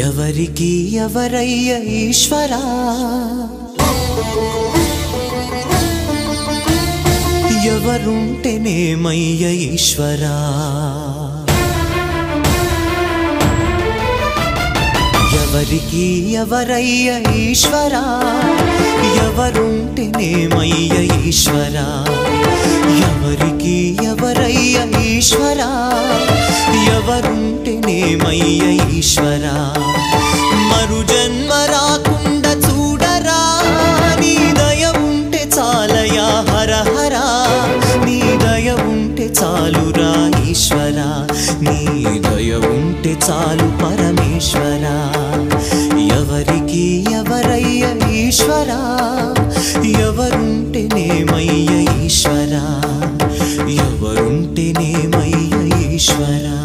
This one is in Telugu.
ఎవరికి ఎవరయ్య ఈశ్వరా ఎవరుంటేనేమయ్య ఈశ్వరా ఎవరికి ఎవరయ్య ఈశ్వరా ఎవరుంటేనేమయ్య ఈశ్వరా ఎవరికి ఎవరయ్య ఈశ్వరా ఎవరుంటేనేమయ్య ఈశ్వరా మరు జన్మ రాకుండా చూడరా నీ దయ ఉంటే చాలయా హర హరా నీ దయ ఉంటే చాలురా ఈశ్వరా నీ దయ ఉంటే చాలు పరమేశ్వరా ఎవరికి ఎవరయ్య ఈశ్వరా ఎవరుంటేనేమయ్య ఈశ్వరా ఎవరుంటేనేమయ్య ఈశ్వరా